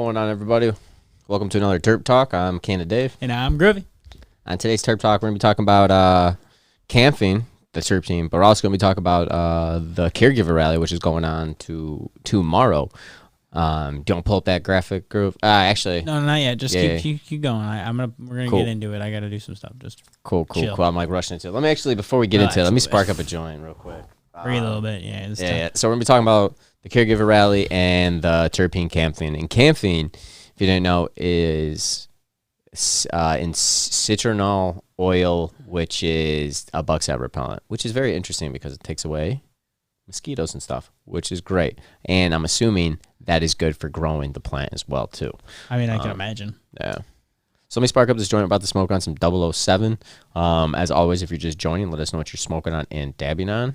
going on, everybody? Welcome to another Terp Talk. I'm Canada Dave. And I'm Groovy. On today's Terp Talk, we're going to be talking about Camphene, the Terp team, but we're also going to be talking about the Caregiver rally, which is going on tomorrow. Don't pull up that graphic, Groove. Actually. No, not yet. Just keep going. We're gonna get into it. I got to do some stuff. Just cool. I'm like rushing into it. Let me actually, before we get into it, let me spark up a joint real quick. Breathe a little bit. Yeah. So we're going to be talking about the Caregiver rally and the Terpene Camphene. And Camphene, if you didn't know, is in citronal oil, which is a bug zapper repellent, which is very interesting because it takes away mosquitoes and stuff, which is great. And I'm assuming that is good for growing the plant as well, too. I mean, I can imagine. Yeah. So let me spark up this joint. I'm about to smoke on some 007. As always, if you're just joining, let us know what you're smoking on and dabbing on,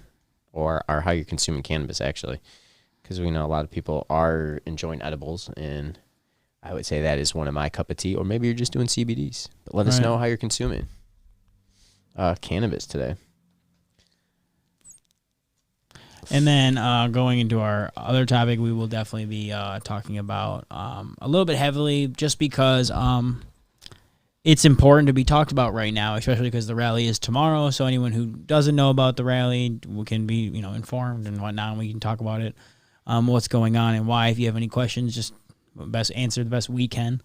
or how you're consuming cannabis, actually. Because we know a lot of people are enjoying edibles, and I would say that is one of my cup of tea. Or maybe you're just doing CBDs. But let us know how you're consuming cannabis today. And then going into our other topic, we will definitely be talking about a little bit heavily, just because it's important to be talked about right now, especially because the rally is tomorrow. So anyone who doesn't know about the rally can be informed and whatnot. And we can talk about it, what's going on and why. If you have any questions, just answer the best we can.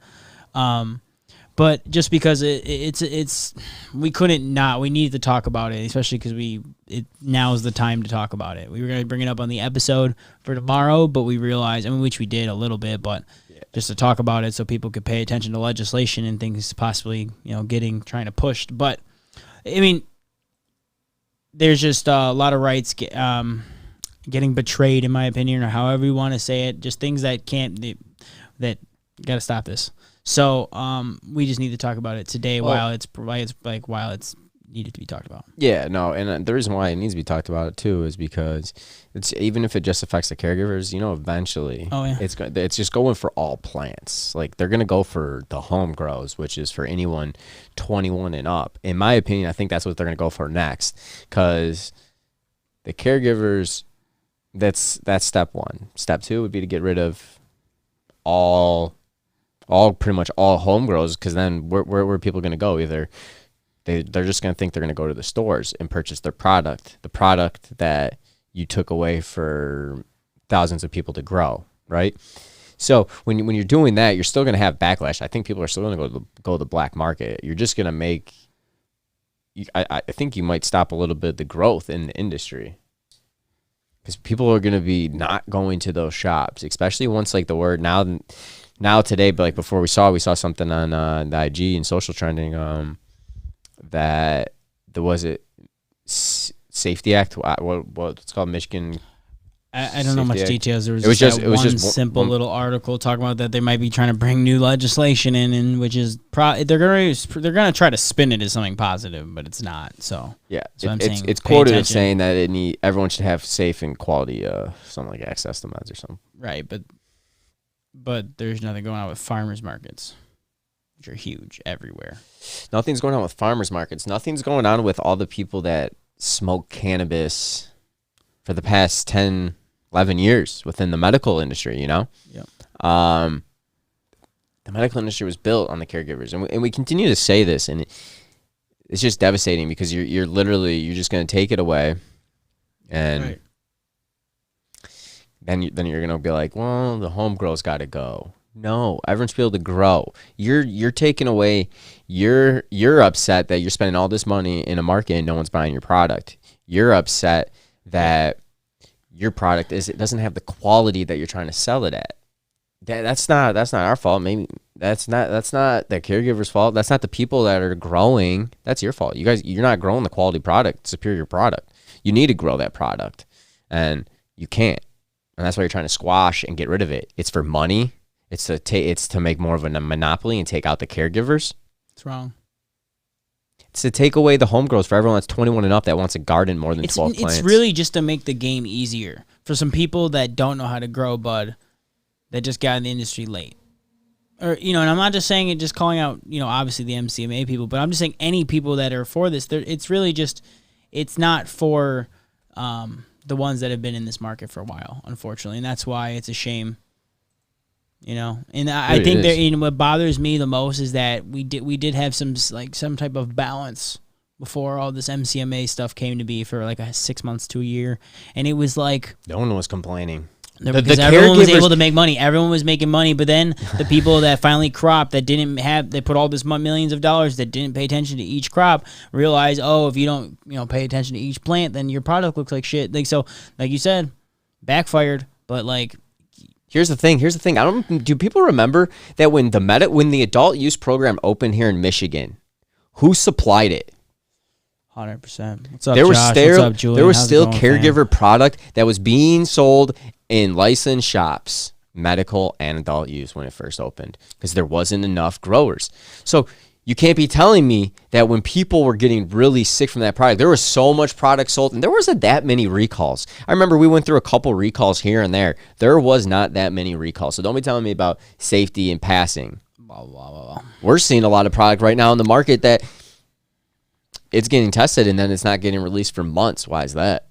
But just because it's we couldn't not, we needed to talk about it, especially because now is the time to talk about it. We were going to bring it up on the episode for tomorrow, but we realized, which we did a little bit, but just to talk about it so people could pay attention to legislation and things possibly, trying to push. But I mean, there's just a lot of rights getting betrayed, in my opinion, or however you want to say it. Just things that that got to stop this. So we just need to talk about it today while it's needed to be talked about. Yeah, no, and the reason why it needs to be talked about too is because it's, even if it just affects the caregivers, eventually it's just going for all plants. Like, they're gonna go for the home grows, which is for anyone 21 and up. In my opinion, I think that's what they're gonna go for next, because the caregivers, that's step one. Step two would be to get rid of pretty much all home grows, because then where are people going to go? Either they're just going to think they're going to go to the stores and purchase the product that you took away for thousands of people to grow, right? So when you're doing that, you're still going to have backlash. I think people are still going to go to the black market. You're just going to make, I think you might stop a little bit the growth in the industry, because people are going to be not going to those shops, especially once like the word now today, but like before we saw something on the IG and social trending that there was Safety Act, what's called Michigan. I don't know much details. It was just one simple little article talking about that they might be trying to bring new legislation in, which is they're gonna try to spin it as something positive, but it's not. So yeah, it's quoted as saying that everyone should have safe and quality something like access to meds or something. Right, but there's nothing going on with farmers markets, which are huge everywhere. Nothing's going on with farmers markets. Nothing's going on with all the people that smoke cannabis for the past 10, 11 years within the medical industry, Yeah. The medical industry was built on the caregivers. And we continue to say this, and it's just devastating, because you're just going to take it away, and right. then you're going to be like, well, the home grow's got to go. No, everyone's able to grow. You're taking away, you're upset that you're spending all this money in a market and no one's buying your product. You're upset that your product doesn't have the quality that you're trying to sell it at. That's not our fault. Maybe that's not the caregiver's fault. That's not the people that are growing. That's your fault. You're not growing the quality product, superior product. You need to grow that product, and you can't. And that's why you're trying to squash and get rid of it. It's for money. It's to make more of a monopoly and take out the caregivers. It's wrong. It's to take away the home grows for everyone that's 21 and up that wants a garden more than 12 plants. It's really just to make the game easier for some people that don't know how to grow bud, that just got in the industry late. Or, and I'm not just saying it, just calling out, obviously the MCMA people, but I'm just saying any people that are for this. It's really just, it's not for the ones that have been in this market for a while, unfortunately. And that's why it's a shame You know, and I think that, and what bothers me the most is that we did have some type of balance before all this MCMA stuff came to be for like 6 months to a year, and it was like no one was complaining. Because everyone was able to make money. Everyone was making money, but then the people that finally cropped that they put all this millions of dollars that didn't pay attention to each crop realize, oh, if you don't pay attention to each plant, then your product looks like shit. Like so, like you said, backfired. But like, here's the thing. Do people remember that when the adult use program opened here in Michigan, who supplied it? 100%. What's up, Josh? What's up, Julian? There was still Caregiver product that was being sold in licensed shops, medical and adult use, when it first opened, because there wasn't enough growers. So you can't be telling me that when people were getting really sick from that product, there was so much product sold, and there wasn't that many recalls. I remember we went through a couple recalls here and there. There was not that many recalls. So don't be telling me about safety and passing. Blah, blah, blah, blah. We're seeing a lot of product right now in the market that it's getting tested and then it's not getting released for months. Why is that?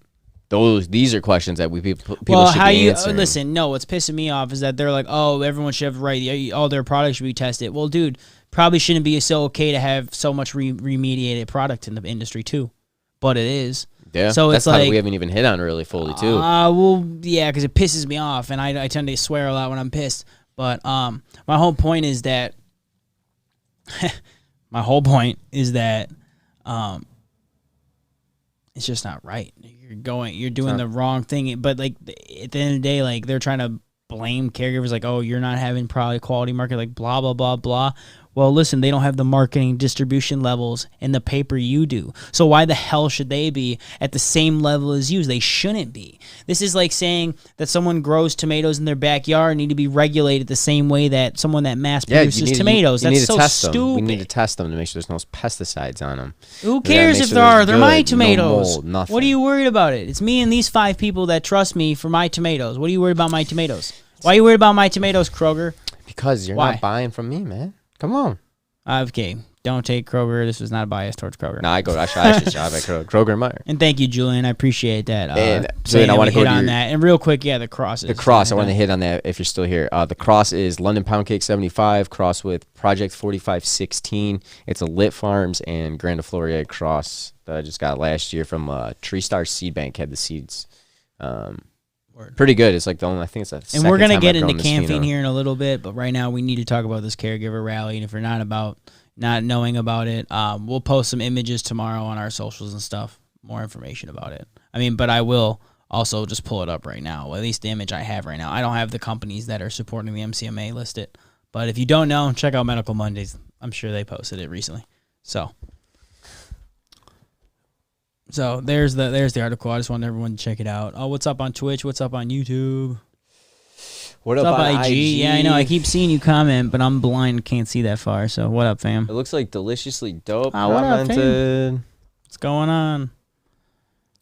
These are questions that people should be answering. Listen, no, what's pissing me off is that they're like, oh, everyone should have the right, all their products should be tested. Well, dude, probably shouldn't be so okay to have so much remediated product in the industry too, but it is. Yeah, so that's it's like we haven't even hit on really fully too. Well, yeah, because it pisses me off, and I tend to swear a lot when I'm pissed. But my whole point is that it's just not right. You're doing the wrong thing. But like at the end of the day, like they're trying to blame caregivers, like, oh, you're not having probably quality market, like blah blah blah blah. Well, listen, they don't have the marketing distribution levels in the paper you do. So why the hell should they be at the same level as you? They shouldn't be. This is like saying that someone grows tomatoes in their backyard need to be regulated the same way that someone that mass produces tomatoes. That's so stupid. We need to test them to make sure there's no pesticides on them. Who cares if there are? They're my tomatoes. No mold, what are you worried about it? It's me and these 5 people that trust me for my tomatoes. What are you worried about my tomatoes? Why are you worried about my tomatoes, Kroger? Because you're not buying from me, man. Come on. Okay, don't take Kroger. This was not a bias towards Kroger. No, I should shop at Kroger and Meyer. And thank you, Julian. I appreciate that. And Julian, I want to go on that. And real quick, yeah, the cross. The cross. I want to hit on that if you're still here. The cross is London Pound Cake 75 cross with Project 4516. It's a Lit Farms and Grandifloriae cross that I just got last year from Tree Star Seed Bank. Had the seeds. Pretty good. It's like the only, I think it's a second. And we're going to get into Camphene here in a little bit, but right now we need to talk about this Caregiver rally. And if you're not knowing about it, we'll post some images tomorrow on our socials and stuff, more information about it. I mean, but I will also just pull it up right now, at least the image I have right now. I don't have the companies that are supporting the MCMA listed, but if you don't know, check out Medical Mondays. I'm sure they posted it recently. So there's the article. I just want everyone to check it out. Oh, what's up on Twitch? What's up on YouTube? What's up on IG? Yeah, I know. I keep seeing you comment, but I'm blind, can't see that far. So what up, fam? It looks like Deliciously Dope what up, fam? What's going on?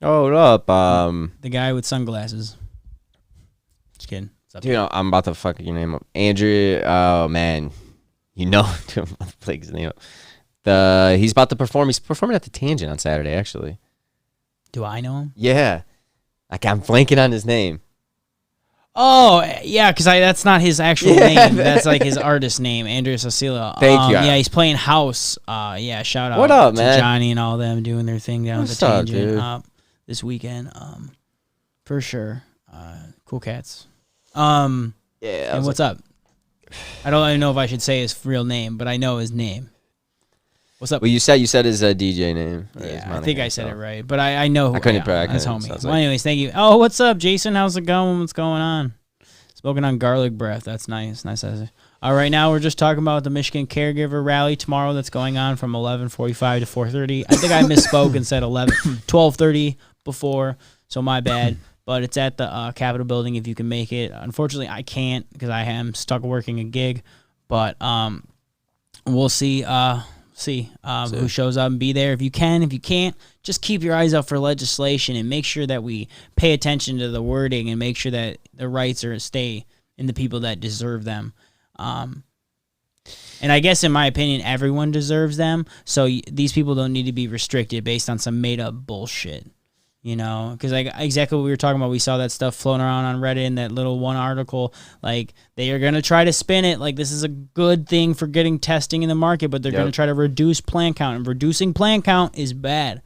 Oh, what up? The guy with sunglasses. Just kidding. What's up, dude? I'm about to fuck your name up, Andrew. Oh man, you know, like his name up. He's about to perform. He's performing at the Tangent on Saturday, actually. Do I know him? Yeah. Like, I'm blanking on his name. Oh, yeah, because that's not his actual name. That's like his artist name, Andrew Cecilia. Thank you. Yeah, he's playing house. Yeah, shout out what up, to man? Johnny and all them doing their thing down at the Tangent this weekend. For sure. Cool cats. Yeah. And what's up? I don't even know if I should say his real name, but I know his name. What's up? Well, you said his DJ name. Yeah, I think I said it right, but I know who I couldn't. That's homie. Well, anyways, thank you. Oh, what's up, Jason? How's it going? What's going on? Smoking on garlic breath. That's nice. Nice. All right, now we're just talking about the Michigan Caregiver Rally tomorrow that's going on from 11:45 to 4:30. I think I misspoke and said 12:30 before, so my bad. But it's at the Capitol building if you can make it. Unfortunately, I can't because I am stuck working a gig. But we'll see. Who shows up and be there if you can. If you can't, just keep your eyes out for legislation and make sure that we pay attention to the wording and make sure that the rights stay in the people that deserve them. And I guess in my opinion, everyone deserves them. So these people don't need to be restricted based on some made up bullshit. You know, because like exactly what we were talking about, we saw that stuff floating around on Reddit in that little one article. Like they are gonna try to spin it like this is a good thing for getting testing in the market, but they're gonna try to reduce plant count, and reducing plant count is bad.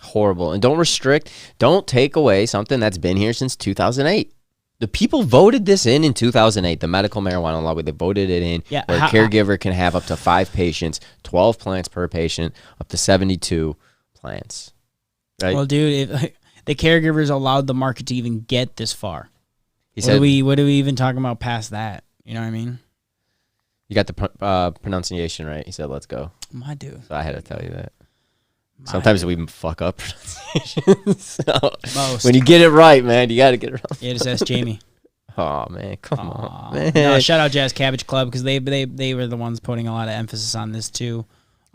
Horrible. And don't take away something that's been here since 2008. The people voted this in 2008, the medical marijuana law, where they voted it in, where a caregiver can have up to 5 patients, 12 plants per patient, up to 72 plants. Right? Well, dude, if the caregivers allowed the market to even get this far, he said, what are we even talking about past that? You know what I mean? You got the pronunciation right. He said, let's go. My dude. So I had to tell you that. Sometimes we fuck up pronunciations. So when you get it right, man, you got to get it right. Yeah, just ask Jamie. Oh, man. Come on, man. No, shout out Jazz Cabbage Club because they were the ones putting a lot of emphasis on this, too.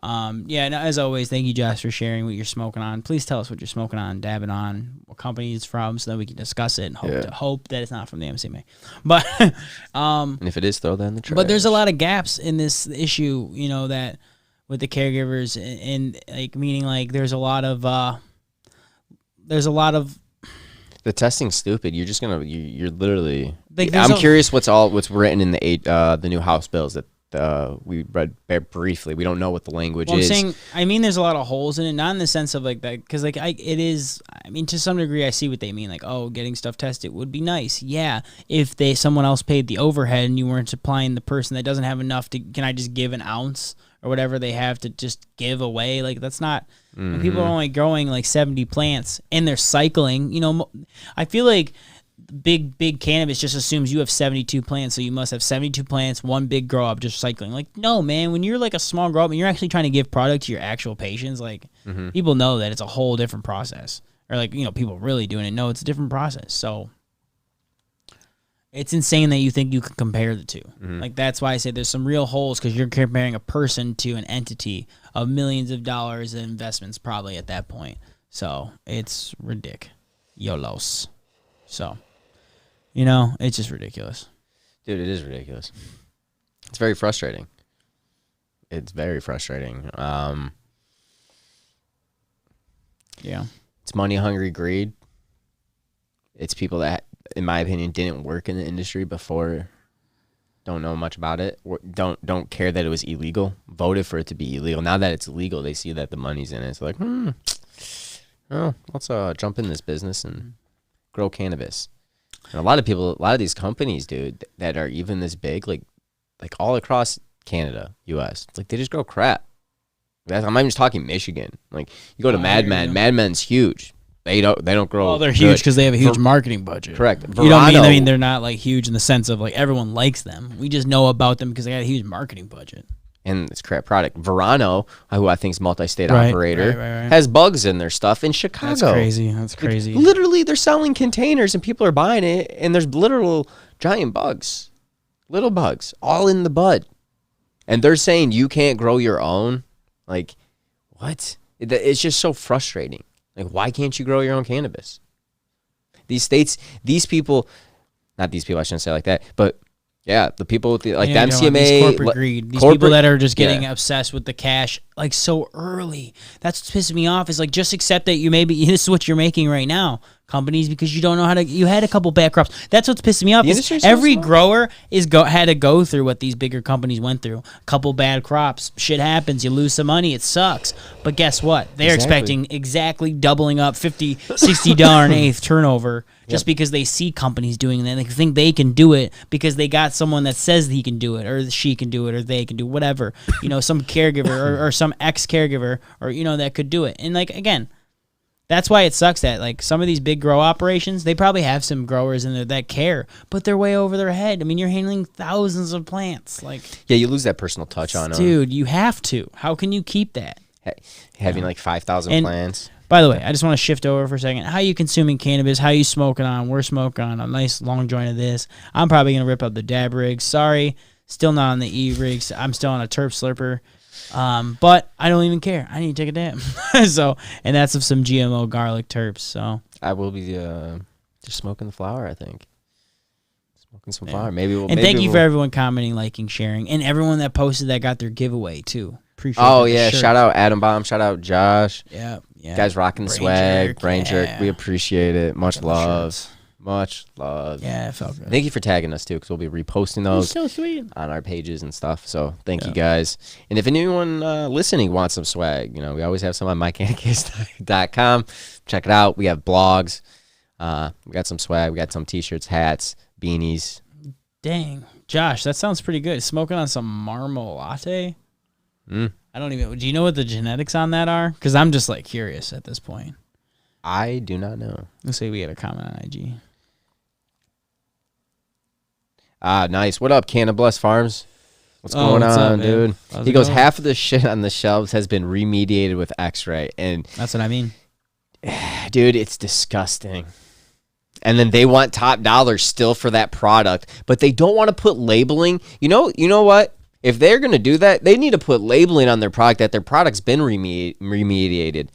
Yeah, no, as always, thank you, Josh, for sharing what you're smoking on. Please tell us what you're smoking on, dabbing on, what company it's from, so that we can discuss it and hope that it's not from the MCMA. But and if it is, throw that in the trash. But there's a lot of gaps in this issue, you know, that with the caregivers, and like meaning like there's a lot of the testing's stupid. You're just you're literally. Like, I'm curious what's written in the new House bills that. We read briefly. We don't know what the language is. I mean, there's a lot of holes in it, not in the sense of like that, because like it is. I mean, to some degree, I see what they mean. Like, oh, getting stuff tested would be nice. Yeah, if someone else paid the overhead and you weren't supplying the person that doesn't have enough to, can I just give an ounce or whatever they have to just give away? Like that's not. When people are only growing like 70 plants and they're cycling. You know, I feel like. Big cannabis just assumes you have 72 plants, so you must have 72 plants, one big grow up, just cycling. Like, no, man, when you're like a small grow up and you're actually trying to give product to your actual patients, like people know that it's a whole different process. Or like, you know, people really doing it know it's a different process. So it's insane that you think you can compare the two. Like that's why I say there's some real holes, because you're comparing a person to an entity of millions of dollars in investments probably at that point. So it's ridiculous. So, you know, it's just ridiculous. Dude, it is ridiculous. It's very frustrating. It's very frustrating. Yeah. It's money-hungry greed. It's people that, in my opinion, didn't work in the industry before, don't know much about it, don't care that it was illegal, voted for it to be illegal. Now that it's legal, they see that the money's in it. It's like, let's jump in this business and grow cannabis. And a lot of these companies, dude, that are even this big, like all across Canada, U.S., like they just grow crap. I'm not even just talking Michigan. Like you go to Mad Men. Mad Men's huge. They don't grow. Well, they're huge because they have a huge marketing budget. Correct. You don't mean? I mean, they're not like huge in the sense of like everyone likes them. We just know about them because they got a huge marketing budget. And it's crap product. Verano, who I think is multi-state operator, has bugs in their stuff in Chicago. That's crazy. That's crazy. Like, literally, they're selling containers and people are buying it, and there's literal giant bugs, little bugs, all in the bud. And they're saying you can't grow your own. Like, what? It's just so frustrating. Like, why can't you grow your own cannabis? These states, these people, not these people, I shouldn't say it like that, but yeah, the people with the, like the MCMA, corporate greed, these people that are just getting obsessed with the cash like so early. That's what's pissing me off. Is like, just accept that you maybe this is what you're making right now, companies, because you don't know how to. You had a couple bad crops. That's what's pissing me off. Every grower had to go through what these bigger companies went through. A couple bad crops, shit happens. You lose some money. It sucks. But guess what? They're expecting exactly doubling up $50, $60 an eighth turnover. Just because they see companies doing that, they think they can do it because they got someone that says he can do it, or she can do it, or they can do whatever. You know, some caregiver or some ex-caregiver, or you know, that could do it. And like again, that's why it sucks that like some of these big grow operations, they probably have some growers in there that care, but they're way over their head. I mean, you're handling thousands of plants. Like, yeah, you lose that personal touch on them, dude. You have to. How can you keep that? Having like 5,000 plants. By the way, I just want to shift over for a second. How you consuming cannabis? How you smoking on? We're smoking on a nice long joint of this. I'm probably going to rip up the dab rigs. Sorry, still not on the E-rigs. I'm still on a Terp slurper. But I don't even care. I need to take a dab. So, and that's of some GMO garlic terps. So I will be just smoking the flower, I think. Smoking some flower. Maybe we'll. And thank you for everyone commenting, liking, sharing, and everyone that posted that got their giveaway too. appreciate. Oh the yeah, shirts. shout out Adam Bomb, shout out Josh. Yeah. Guys rocking the Brain swag, jerk, brain jerk. yeah. We appreciate it. Much the love. shirts. Much love. Yeah, it felt good. Thank you for tagging us too, because we'll be reposting That was those so sweet. on our pages and stuff. So thank you guys. And if anyone listening wants some swag, we always have some on mycannabis.com. Check it out. We have blogs. We got some swag. We got some t-shirts, hats, beanies. Dang, Josh, that sounds pretty good. Smoking on some marmalade. I don't even. Do you know what the genetics on that are? Because I'm just like curious at this point. I do not know. Let's say we had a comment on IG. Nice. What up, Cannabis Farms? What's going what's on, up, dude? How's He it goes, going? half of the shit on the shelves has been remediated with X-ray. And, That's what I mean. dude, it's disgusting. And then they want top dollar still for that product, but they don't want to put labeling. You know what? If they're going to do that, they need to put labeling on their product that their product's been remediated.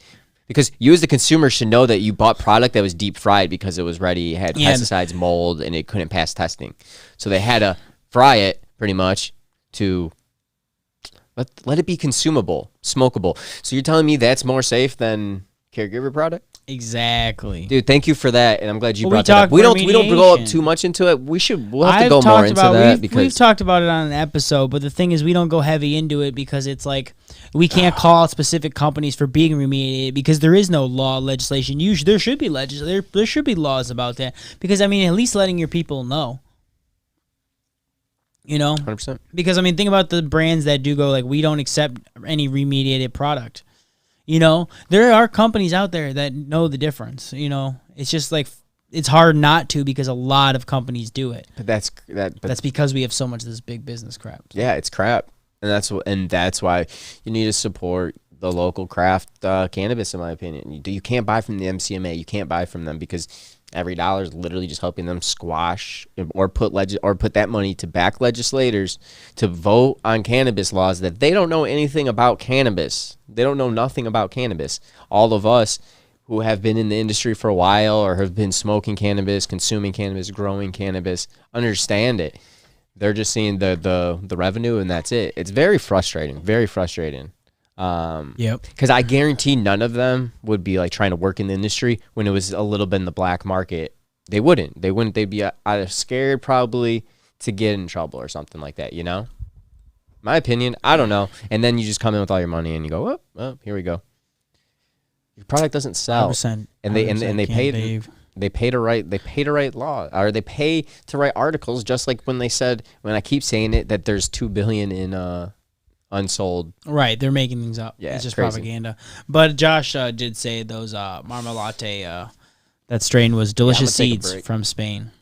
Because you as the consumer should know that you bought product that was deep fried because it was ready, had pesticides, mold, and it couldn't pass testing. So they had to fry it pretty much to let it be consumable, smokable. So you're telling me that's more safe than Caregiver product? Exactly. Dude, thank you for that, and I'm glad you Well, brought that up. We don't go up remediation. too much into it. We'll have to go more into that because we've talked about it on an episode, but the thing is we don't go heavy into it because it's like we can't call out specific companies for being remediated because there is no law legislation. Usually there should be there should be laws about that because I mean at least letting your people know. 100%. Because I mean think about the brands that do go like we don't accept any remediated product. There are companies out there that know the difference. It's just like it's hard not to because a lot of companies do it. But that's because we have so much of this big business crap. Yeah, it's crap, and that's why you need to support the local craft cannabis. In my opinion, you can't buy from the MCMA. You can't buy from them because every dollar is literally just helping them squash or put that money to back legislators to vote on cannabis laws that they don't know anything about cannabis. They don't know nothing about cannabis. All of us who have been in the industry for a while or have been smoking cannabis, consuming cannabis, growing cannabis, understand it. They're just seeing the revenue and that's it. It's very frustrating. Very frustrating. Yep. Because I guarantee none of them would be like trying to work in the industry when it was a little bit in the black market. They wouldn't. They'd be either scared probably to get in trouble or something like that. My opinion. I don't know. And then you just come in with all your money and you go, oh, here we go. Your product doesn't sell, 100%, and they pay to write law, or they pay to write articles. Just like when I keep saying it, that there's $2 billion in unsold. Right, they're making things up. Yeah, it's just crazy. Propaganda. But Josh did say those marmalade, that strain was delicious seeds from Spain.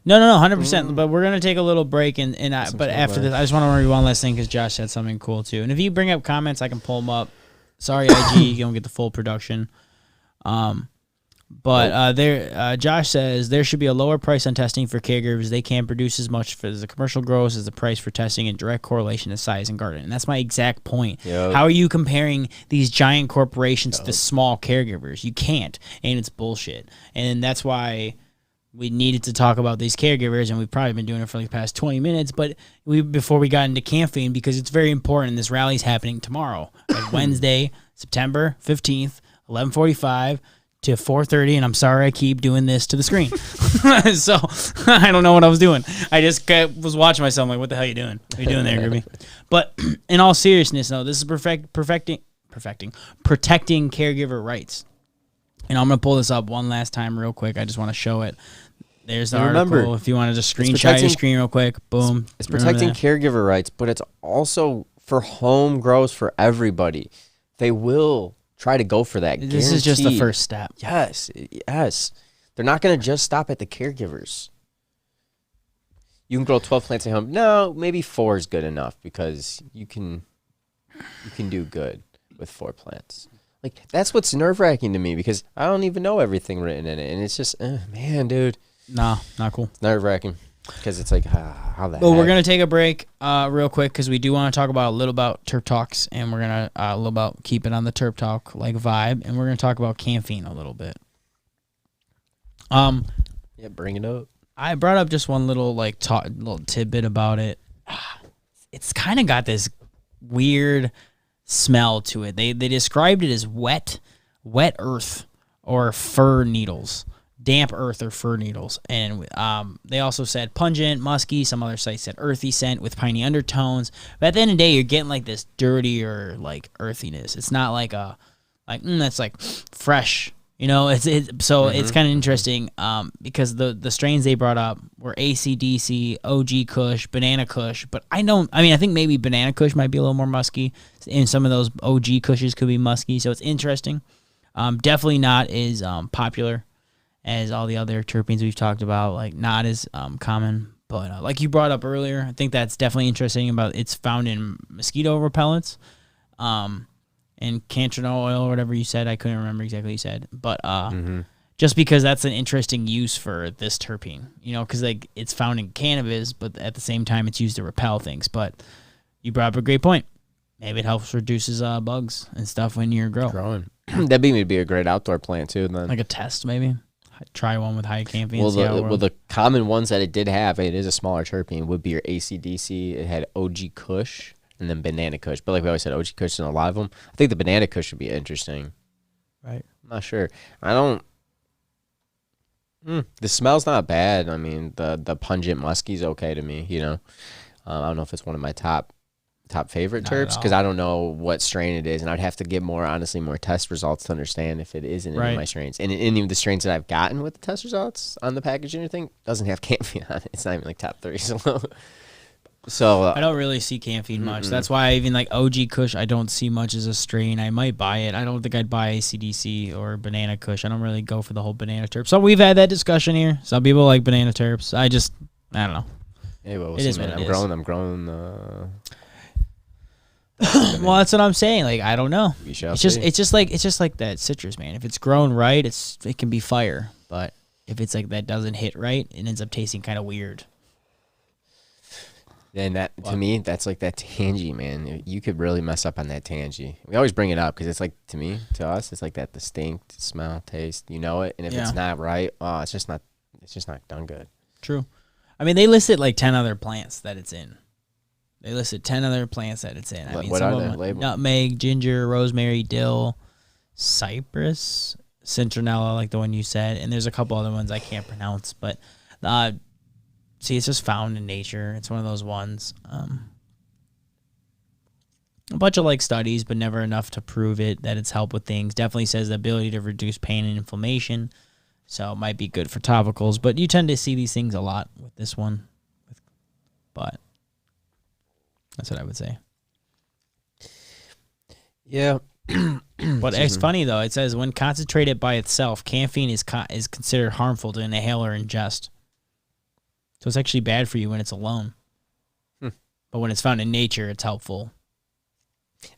No, 100%. But we're gonna take a little break, but after this, I just want to remind you one last thing because Josh said something cool too. And if you bring up comments, I can pull them up. Sorry, IG, you don't get the full production. Josh says there should be a lower price on testing for caregivers. They can't produce as much for the commercial grows as the price for testing in direct correlation to size and garden. And that's my exact point. Yep. How are you comparing these giant corporations to small caregivers? You can't, and it's bullshit. And that's why we needed to talk about these caregivers, and we've probably been doing it for like the past 20 minutes, but before we got into Camphene, because it's very important. This rally's happening tomorrow, like Wednesday, September 15th, 11:45 to 4:30, and I'm sorry I keep doing this to the screen. So I don't know what I was doing. I just was watching myself like, what the hell are you doing? What are you doing there, Groovy? But in all seriousness, no, this is protecting caregiver rights. And I'm going to pull this up one last time real quick. I just want to show it. There's the article. If you want to just screenshot your screen real quick, boom. It's protecting caregiver rights, but it's also for home grows for everybody. They will try to go for that. This is just the first step. Yes. They're not going to just stop at the caregivers. You can grow 12 plants at home. No, maybe 4 is good enough because you can do good with 4 plants. Like, that's what's nerve-wracking to me because I don't even know everything written in it. And it's just, man, dude. No, not cool. It's nerve-wracking because it's like, how the Well, heck? we're going to take a break real quick because we do want to talk about a little about Terp Talks, and we're going to a little about keep it on the Terp Talk like vibe, and we're going to talk about Camphene a little bit. Yeah, bring it up. I brought up just one little little tidbit about it. It's kind of got this weird smell to it. They described it as wet earth or fir needles. Damp earth or fir needles. And they also said pungent, musky. Some other sites said earthy scent with piney undertones. But at the end of the day, you're getting like this dirtier like earthiness. It's not like that's like fresh. You know, it's kind of interesting because the strains they brought up were AC/DC, OG Kush, Banana Kush. But I think maybe Banana Kush might be a little more musky. And some of those OG Kushes could be musky. So it's interesting. Definitely not as popular as all the other terpenes we've talked about, like not as common. But like you brought up earlier, I think that's definitely interesting about it's found in mosquito repellents and cantranol oil or whatever you said. I couldn't remember exactly what you said. But just because that's an interesting use for this terpene, you know, because like it's found in cannabis, but at the same time it's used to repel things. But you brought up a great point. Maybe it helps reduces bugs and stuff when you're growing. That'd be a great outdoor plant too. Then like a test maybe. Try one with high camphene. Well, the common ones that it did have, it is a smaller terpene, would be your AC/DC. It had OG Kush and then Banana Kush. But like we always said, OG Kush in a lot of them. I think the Banana Kush would be interesting. Right. I'm not sure. I don't. The smell's not bad. I mean, the pungent musky's okay to me. You know, I don't know if it's one of my top favorite terps because I don't know what strain it is, and I'd have to get more test results to understand if it is in any of my strains. And any of the strains that I've gotten with the test results on the packaging or thing doesn't have camphene on it. It's not even like top 3. So I don't really see camphene much. That's why I even like OG Kush I don't see much as a strain. I might buy it. I don't think I'd buy ACDC or Banana Kush. I don't really go for the whole banana terp. So we've had that discussion here. Some people like banana terps. I don't know. Yeah, well, we'll see, man. I'm growing. Well, that's what I'm saying. Like, I don't know. It's just like that citrus, man. If it's grown right, it can be fire. But if it's like that doesn't hit right, it ends up tasting kind of weird. And to me, that's like that tangy, man. You could really mess up on that tangy. We always bring it up because it's like to us, it's like that distinct smell, taste. You know it, and if it's not right, it's just not done good. True. I mean, they listed like 10 other plants that it's in. They listed 10 other plants that it's in. I mean, what are they labeled? Nutmeg, ginger, rosemary, dill, cypress, citronella, like the one you said, and there's a couple other ones I can't pronounce. But see, it's just found in nature. It's one of those ones. A bunch of like studies, but never enough to prove it that it's helped with things. Definitely says the ability to reduce pain and inflammation, so it might be good for topicals. But you tend to see these things a lot with this one. But that's what I would say. Yeah. But it's funny, though. It says, when concentrated by itself, camphene is considered harmful to inhale or ingest. So it's actually bad for you when it's alone. But when it's found in nature, it's helpful.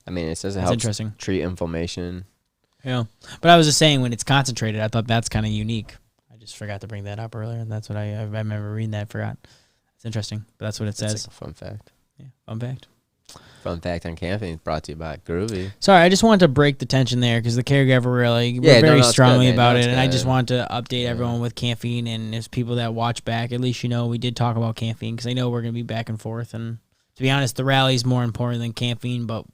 I mean, it says it helps treat inflammation. Yeah. But I was just saying, when it's concentrated, I thought that's kind of unique. I just forgot to bring that up earlier. And that's what I remember reading that. Forgot. It's interesting. But that's what it says. Like a fun fact. Yeah, fun fact. Fun fact on camphene brought to you by Groovy. Sorry, I just wanted to break the tension there because the Caregiver really we're very strongly about it, and I just want to update everyone with camphene. And there's people that watch back, at least you know we did talk about camphene because I know we're going to be back and forth. And to be honest, the rally is more important than camphene, but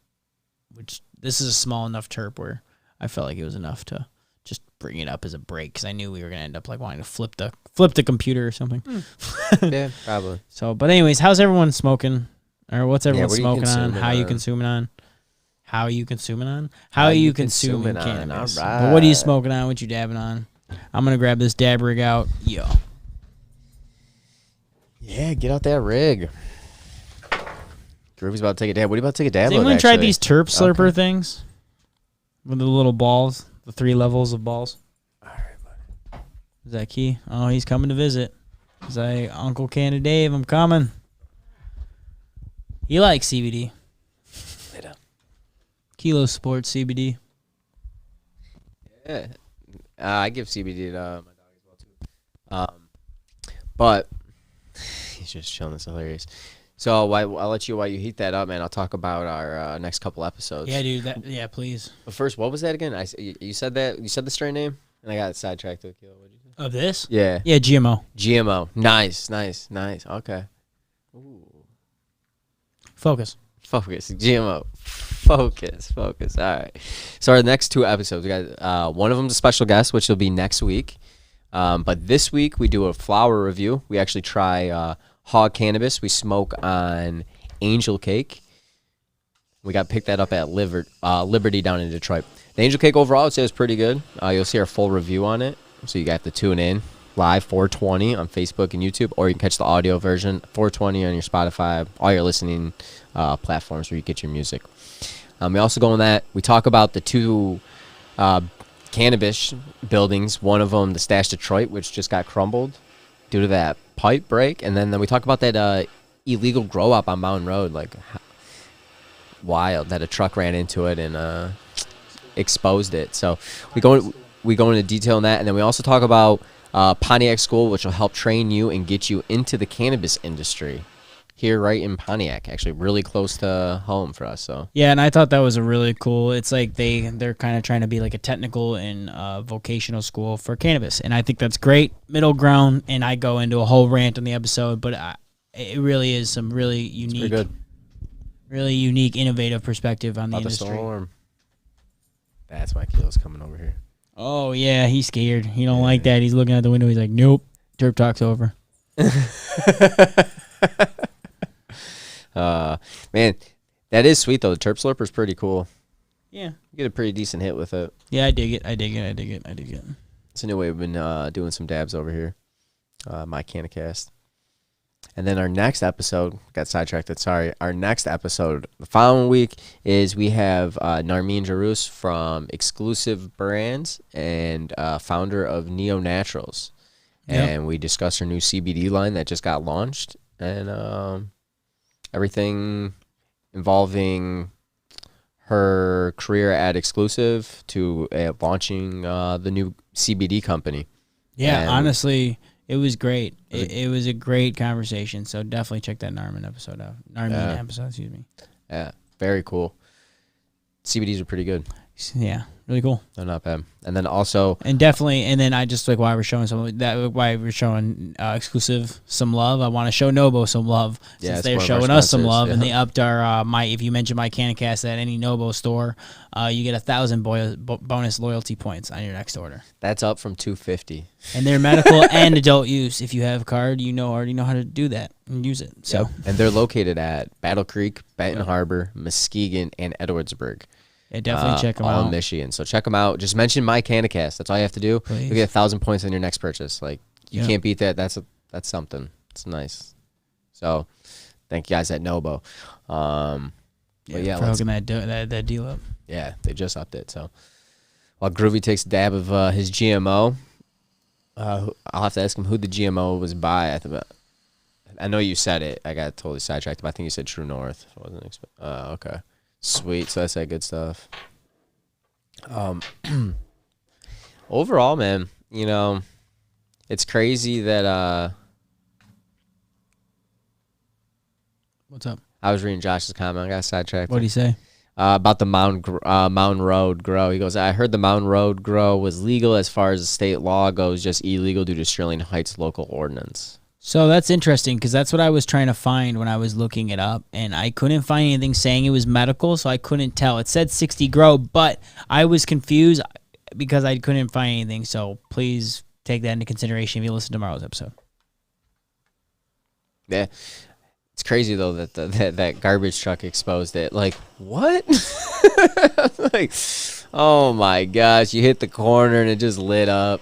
this is a small enough terp where I felt like it was enough to just bring it up as a break because I knew we were going to end up like wanting to flip the computer or something. Yeah, probably. So, but anyways, how's everyone smoking? Or what's everyone smoking on? How you consuming on? How you consuming on? How are you consuming cannabis? All right. But what are you smoking on? What you dabbing on? I'm going to grab this dab rig out. Yo. Yeah, get out that rig. Groovy's about to take a dab. What are you about to take a dab Has anyone tried these Terp slurper things? With the little balls? The 3 levels of balls? All right, buddy. Is that Key? Oh, he's coming to visit. He's like, Uncle Candy Dave, I'm coming. He likes CBD. Later. Kilo Sports CBD. Yeah. I give CBD to my dog as well, too. But he's just chilling. It's hilarious. So I'll let you, while you heat that up, man, I'll talk about our next couple episodes. Yeah, dude. Yeah, please. But first, what was that again? You said that? You said the strain name? And I got sidetracked to a kilo. What did you say? Of this? Yeah. Yeah, GMO. GMO. Nice. Okay. Ooh. Focus. GMO. Focus. All right. So our next 2 episodes, we got one of them's a special guest, which will be next week. But this week we do a flower review. We actually try hog cannabis. We smoke on angel cake. We got picked that up at Liberty down in Detroit. The angel cake overall, I'd say, is pretty good. You'll see our full review on it. So you got to tune in live 420 on Facebook and YouTube, or you can catch the audio version 420 on your Spotify, all your listening platforms where you get your music. We also go on that. We talk about the 2 cannabis buildings. One of them, the Stash Detroit, which just got crumbled due to that pipe break. And then we talk about that illegal grow up on Mountain Road, like wild, that a truck ran into it and exposed it. So we go into detail on that. And then we also talk about Pontiac School, which will help train you and get you into the cannabis industry here right in Pontiac, actually really close to home for us. So yeah, and I thought that was a really cool. It's like they're kind of trying to be like a technical and vocational school for cannabis, and I think that's great middle ground. And I go into a whole rant on the episode, but it really is some really unique, innovative perspective on the industry. Storm. That's why Keel's coming over here. Oh yeah, he's scared. He don't like that. He's looking out the window. He's like, nope. Terp talk's over. Man, that is sweet though. The Terp Slurper's pretty cool. Yeah, you get a pretty decent hit with it. Yeah, I dig it. It's a new way we've been doing some dabs over here. My Cannacast. And then our next episode, got sidetracked. Sorry. Our next episode, the following week, is we have Narmeen Jarus from Exclusive Brands and founder of Neo Naturals. Yep. And we discuss her new CBD line that just got launched and everything involving her career at Exclusive to launching the new CBD company. Yeah, and honestly, it was great. It was a great conversation. So definitely check that Narmeen episode out. Excuse me. Yeah, very cool. CBDs are pretty good. Yeah, really cool. They're not bad. And then also, and then I just like why we're showing Exclusive some love. I want to show Nobo some love since they're showing us some love, and they upped our if you mention my Cannacast at any Nobo store, you get 1,000 bonus loyalty points on your next order. That's up from 250. And they're medical and adult use. If you have a card, already know how to do that and use it. So, yep. And they're located at Battle Creek, Benton Harbor, Muskegon, and Edwardsburg. Yeah, definitely check them out. All in Michigan. So check them out. Just mention my Cannacast. That's all you have to do. Please. You get 1,000 points on your next purchase. Like you can't beat that. That's something. It's nice. So thank you guys at Nobo. For hooking that deal up. Yeah, they just upped it. So while Groovy takes a dab of his GMO, I'll have to ask him who the GMO was by. I know you said it. I got totally sidetracked, but I think you said True North. I wasn't okay. Sweet. So that's that good stuff. Overall, man, it's crazy that what's up? I was reading Josh's comment. I got sidetracked. What did he say? About the Mountain Road grow. He goes, I heard the Mountain Road grow was legal as far as the state law goes, just illegal due to Sterling Heights local ordinance. So that's interesting because that's what I was trying to find when I was looking it up, and I couldn't find anything saying it was medical, so I couldn't tell. It said 60 grow, but I was confused because I couldn't find anything, so please take that into consideration if you listen to tomorrow's episode. Yeah. It's crazy, though, that that garbage truck exposed it. Like, what? Like, oh, my gosh. You hit the corner, and it just lit up.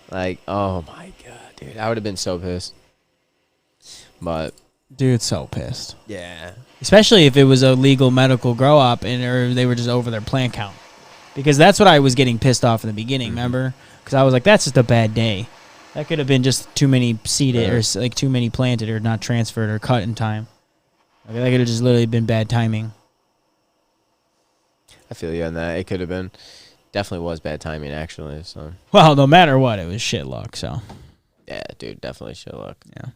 Like, oh, my God. Dude, I would have been so pissed. But dude, so pissed. Yeah. Especially if it was a legal medical grow up or they were just over their plant count. Because that's what I was getting pissed off in the beginning, remember? Because I was like, that's just a bad day. That could have been just too many seeded or like too many planted or not transferred or cut in time. Like, that could have just literally been bad timing. I feel you on that. It could have been. Definitely was bad timing, actually. So. Well, no matter what, it was shit luck, so. Yeah, dude, definitely shit luck. Yeah.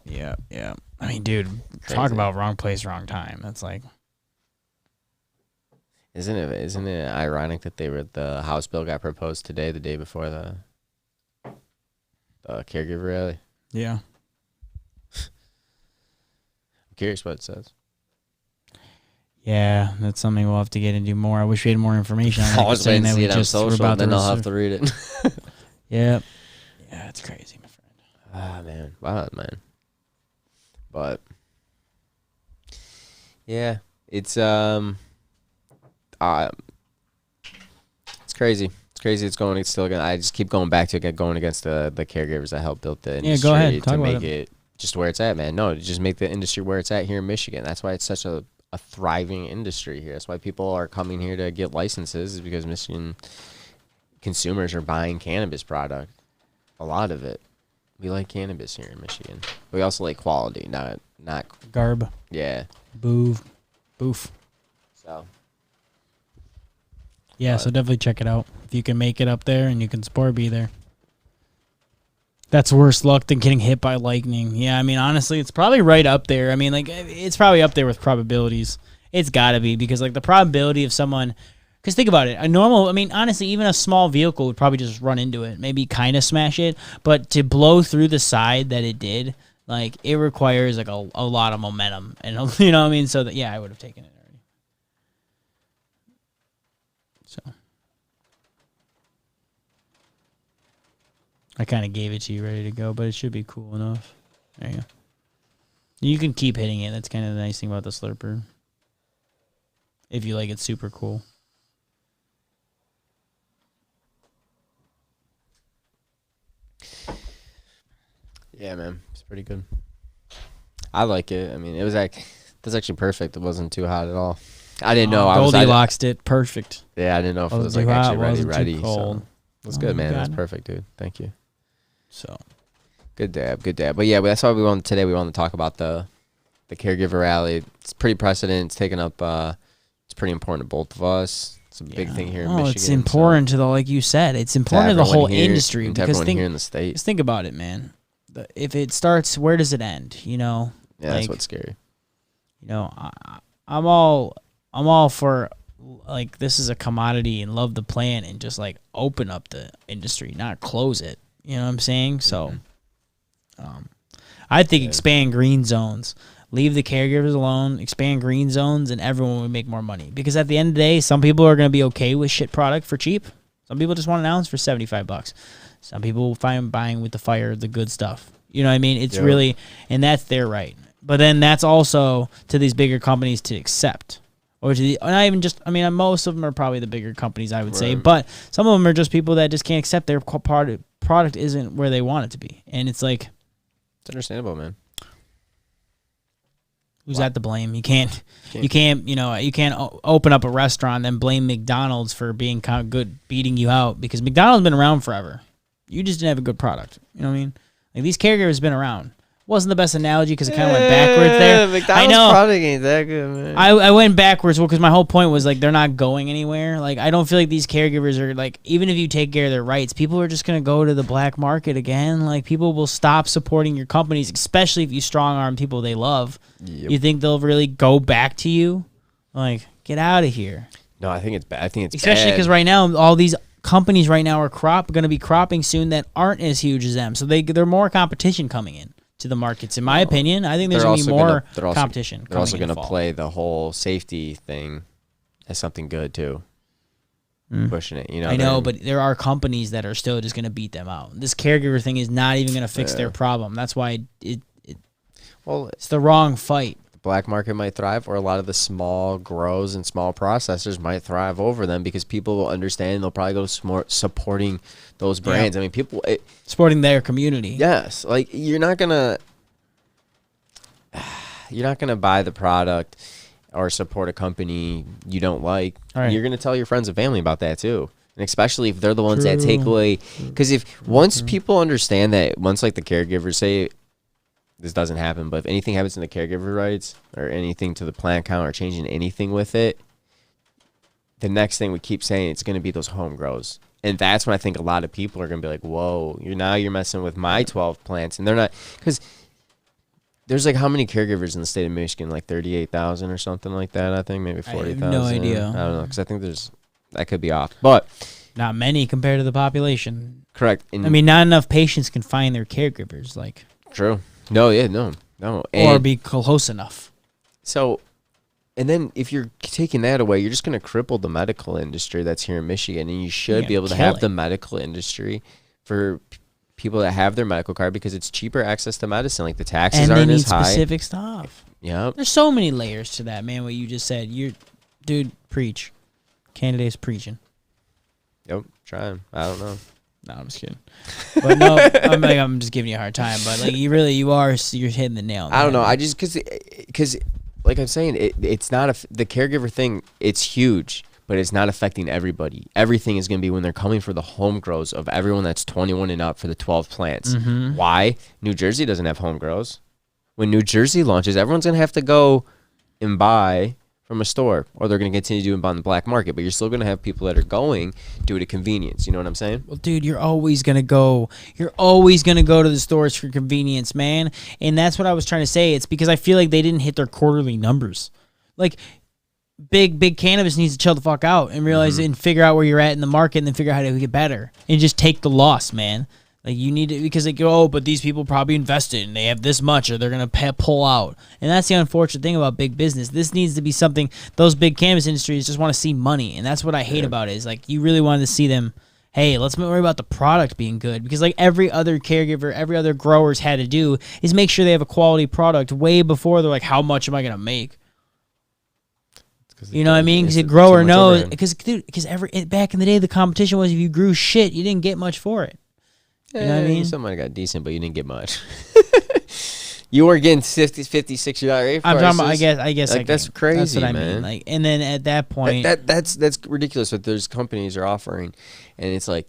Yeah. I mean, dude, talk about wrong place, wrong time. That's like. Isn't it ironic that the House bill got proposed today, the day before the caregiver rally? Yeah. I'm curious what it says. Yeah, that's something we'll have to get into more. I wish we had more information on that. I was waiting to see it on we're social, about then to I'll have to read it. Yeah. Yeah, it's crazy, my friend. Ah, man. Wow, man. But yeah, it's crazy. It's crazy. It's still going. I just keep going back to it, going against the caregivers that helped build the industry. Yeah, go ahead. Talk to about make it just where it's at, man. No, to just make the industry where it's at here in Michigan. That's why it's such a thriving industry here. That's why people are coming here to get licenses, is because Michigan consumers are buying cannabis product. A lot of it. We like cannabis here in Michigan. We also like quality, not garb. Yeah. Boof. So. Yeah, so definitely check it out. If you can make it up there and you can support, be there. That's worse luck than getting hit by lightning. Yeah, I mean, honestly, it's probably right up there. I mean, like, it's probably up there with probabilities. It's got to be, because, like, the probability of someone... Because think about it. Honestly, even a small vehicle would probably just run into it, maybe kind of smash it. But to blow through the side that it did, like, it requires, like, a lot of momentum. And, you know what I mean? So, I would have taken it already. So... I kind of gave it to you ready to go, but it should be cool enough. There you go. You can keep hitting it. That's kind of the nice thing about the slurper. If you like it super cool. Yeah, man. It's pretty good. I like it. I mean, that's actually perfect. It wasn't too hot at all. I didn't know. Goldilocks it perfect. Yeah, I didn't know if it was like actually ready. So. That's good, man. That's perfect, dude. Thank you. So, good dab. But yeah, that's why we wanted to talk about the caregiver rally. It's pretty precedent. It's taken up. It's pretty important to both of us. It's a big thing here in Michigan. It's important to like you said. It's important to the whole industry, because here in the state. Just think about it, man. If it starts, where does it end? You know. Yeah, that's what's scary. You know, I'm all for, like, this is a commodity and love the plant and just, like, open up the industry, not close it. You know what I'm saying? So, I think expand green zones. Leave the caregivers alone. Expand green zones, and everyone would make more money. Because at the end of the day, some people are going to be okay with shit product for cheap. Some people just want an ounce for $75. Some people will find buying with the fire the good stuff. You know what I mean? It's really, and that's their right. But then that's also to these bigger companies to accept. Or to not even just, most of them are probably the bigger companies, I would say. But some of them are just people that just can't accept their product isn't where they want it to be. And it's like... It's understandable, man. Who's at the blame? You can't open up a restaurant and then blame McDonald's for being kind of good, beating you out. Because McDonald's has been around forever. You just didn't have a good product. You know what I mean? Like, these caregivers have been around. Wasn't the best analogy because it kind of went backwards there. McDonald's product ain't that good, man. I went backwards because my whole point was, like, they're not going anywhere. Like, I don't feel like these caregivers are, like, even if you take care of their rights, people are just going to go to the black market again. Like, people will stop supporting your companies, especially if you strong-arm people they love. Yep. You think they'll really go back to you? Like, get out of here. No, I think it's bad. I think it's especially because right now, all these companies right now are going to be cropping soon that aren't as huge as them. So they're more competition coming in to the markets. In my opinion, I think there's going to be more competition. They're also going to play the whole safety thing as something good too. Pushing it, you know. I know, but there are companies that are still just going to beat them out. This caregiver thing is not even going to fix their problem. That's why it's the wrong fight. The black market might thrive, or a lot of the small grows and small processors might thrive over them because people will understand and they'll probably go supporting those brands. I mean, people supporting their community. Yes, like you're not gonna buy the product or support a company you don't like. Right. You're gonna tell your friends and family about that too, and especially if they're the ones that take away. Because once people understand that, once like the caregivers say this doesn't happen, but if anything happens in the caregiver rights or anything to the plant count or changing anything with it, the next thing we keep saying, it's going to be those home grows. And that's when I think a lot of people are going to be like, whoa, you're messing with my 12 plants. And they're not, because there's like how many caregivers in the state of Michigan? Like 38,000 or something like that, I think. Maybe 40,000. I have no idea. I don't know, because I think that could be off. But not many compared to the population. Correct. Not enough patients can find their caregivers. Like, true. No. Or be close enough. So, And then if you're taking that away, you're just going to cripple the medical industry that's here in Michigan. And you should be able to have the medical industry for people that have their medical card because it's cheaper access to medicine. Like the taxes aren't as high. And they need specific stuff. Yeah. There's so many layers to that, man, what you just said. Dude, preach. Candidate's preaching. Yep, trying. I don't know. No, I'm just kidding. But no, I'm just giving you a hard time. But like you're hitting the nail on the head. I don't know. I just because like I'm saying, it's not the caregiver thing. It's huge, but it's not affecting everybody. Everything is going to be when they're coming for the home grows of everyone that's 21 and up for the 12 plants. Mm-hmm. Why? New Jersey doesn't have home grows. When New Jersey launches, everyone's going to have to go and buy from a store, or they're going to continue doing it on the black market. But you're still going to have people that are going do it at convenience. You know what I'm saying? Well, dude, you're always going to go to the stores for convenience, man. And that's what I was trying to say. It's because I feel like they didn't hit their quarterly numbers. Like, big cannabis needs to chill the fuck out and realize and figure out where you're at in the market and then figure out how to get better and just take the loss, man. Like, you need to, because they go, oh, but these people probably invested and they have this much or they're going to pull out. And that's the unfortunate thing about big business. This needs to be something, those big cannabis industries just want to see money. And that's what I hate about it is, like, you really wanted to see them, hey, let's not worry about the product being good. Because, like, every other caregiver, every other growers had to do is make sure they have a quality product way before they're like, how much am I going to make? You know what I mean? Because a grower knows, because back in the day, the competition was if you grew shit, you didn't get much for it. You know what I mean? Somebody got decent, but you didn't get much. You weren't getting $50, $60 I'm talking about, I guess like, that's crazy, that's what man. I mean. Like, and then at that point, that's ridiculous what those companies are offering, and it's like,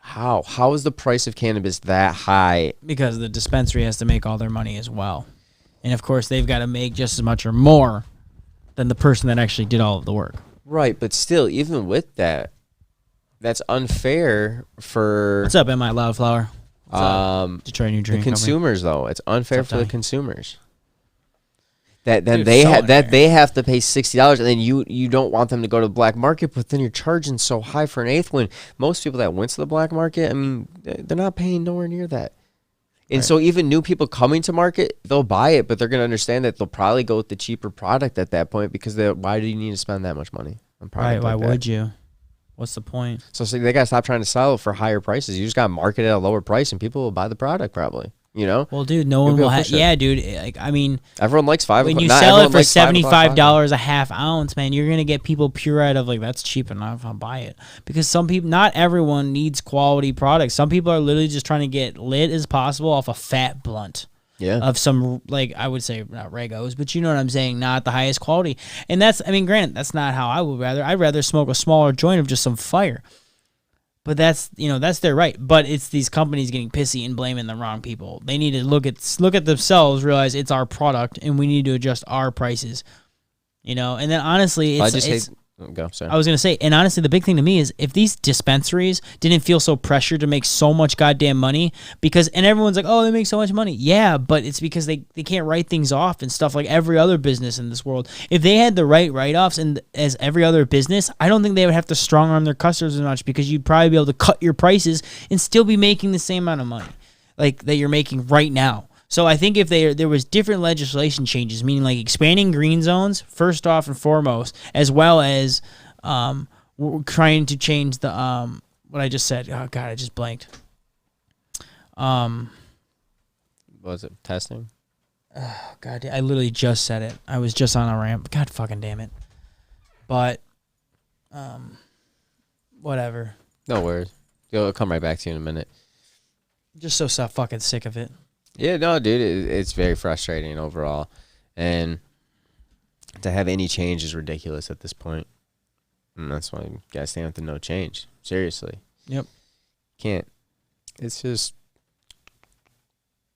how is the price of cannabis that high? Because the dispensary has to make all their money as well, and of course they've got to make just as much or more than the person that actually did all of the work. Right, but still, even with that, that's unfair for... What's up, M.I. Loudflower? Detroit New Drink the consumers, Company. Though. It's unfair for the consumers. That then Dude, they have to pay $60, and then you don't want them to go to the black market, but then you're charging so high for an eighth when most people that went to the black market, I mean, they're not paying nowhere near that. And so even new people coming to market, they'll buy it, but they're going to understand that they'll probably go with the cheaper product at that point because why do you need to spend that much money on product why like that? would you? What's the point? So they got to stop trying to sell it for higher prices. You just got to market it at a lower price, and people will buy the product probably. You know? Well, dude, no one will have... Yeah, dude. Like, I mean... Everyone likes when you sell it for $75 a half ounce, man, you're going to get people pure out of, like, that's cheap enough, I'll buy it. Because some people... Not everyone needs quality products. Some people are literally just trying to get lit as possible off a fat blunt. Yeah. Of some, like, I would say not Regos, but you know what I'm saying, not the highest quality. And that's, I mean, granted, that's not how I would rather. I'd rather smoke a smaller joint of just some fire. But that's, you know, that's their right. But it's these companies getting pissy and blaming the wrong people. They need to look at themselves, realize it's our product, and we need to adjust our prices. You know, and then honestly, Go, sorry. I was going to say, and honestly, the big thing to me is if these dispensaries didn't feel so pressured to make so much goddamn money, and everyone's like, oh, they make so much money. Yeah, but it's because they can't write things off and stuff like every other business in this world. If they had the right write-offs and as every other business, I don't think they would have to strong-arm their customers as much because you'd probably be able to cut your prices and still be making the same amount of money like that you're making right now. So I think if there was different legislation changes, meaning like expanding green zones, first off and foremost, as well as trying to change the what I just said. Oh God, I just blanked. Was it testing? Oh God, I literally just said it. I was just on a ramp. God fucking damn it. But whatever. No worries. It'll come right back to you in a minute. Just so fucking sick of it. Yeah, no, dude, it's very frustrating overall, and to have any change is ridiculous at this point, and that's why you gotta stand with the no change. Seriously. Yep. Can't. It's just,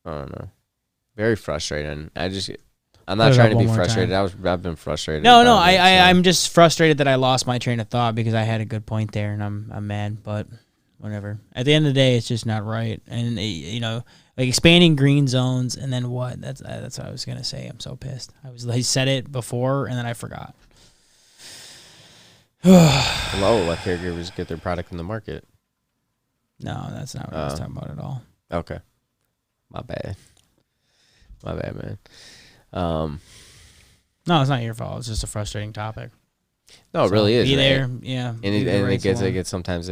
I don't know, very frustrating. I'm not trying to be frustrated. I've been frustrated. No, I'm just frustrated that I lost my train of thought because I had a good point there, and I'm mad, but whatever. At the end of the day, it's just not right, and you know. Like expanding green zones, and then what? That's what I was gonna say. I'm so pissed. I said it before, and then I forgot. Hello, let caregivers get their product in the market. No, that's not what I was talking about at all. Okay, my bad, man. No, No, it's not your fault. It's just a frustrating topic. No, it really is. Be there, right? yeah. And it gets sometimes,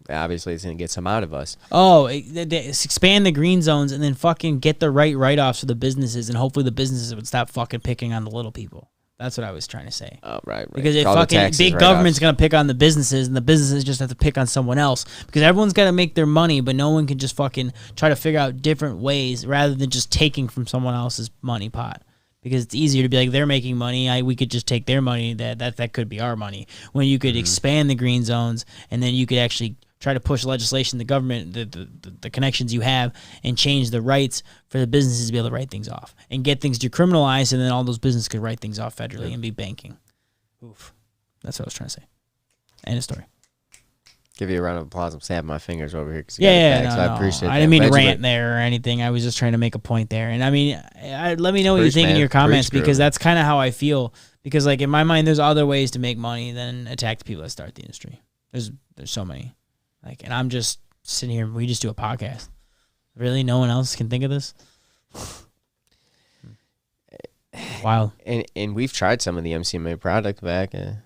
obviously, it's going to get some out of us. Oh, expand the green zones and then fucking get the right write-offs for the businesses, and hopefully the businesses would stop fucking picking on the little people. That's what I was trying to say. Oh, right. Because if fucking big government's going to pick on the businesses, and the businesses just have to pick on someone else, because everyone's got to make their money, but no one can just fucking try to figure out different ways rather than just taking from someone else's money pot. Because it's easier to be like, they're making money, we could just take their money, that could be our money. When you could expand the green zones, and then you could actually try to push legislation, the government, the connections you have, and change the rights for the businesses to be able to write things off and get things decriminalized, and then all those businesses could write things off federally and be banking. Oof. That's what I was trying to say. End of story. Give you a round of applause. I'm snapping my fingers over here. Yeah, I appreciate that. I didn't mean to rant there or anything. I was just trying to make a point there. And I mean, let me know what you think in your comments, because that's kind of how I feel. Because like in my mind, there's other ways to make money than attack the people that start the industry. There's so many. Like, and I'm just sitting here. We just do a podcast. Really, no one else can think of this. Wild. And we've tried some of the MCMA product back. On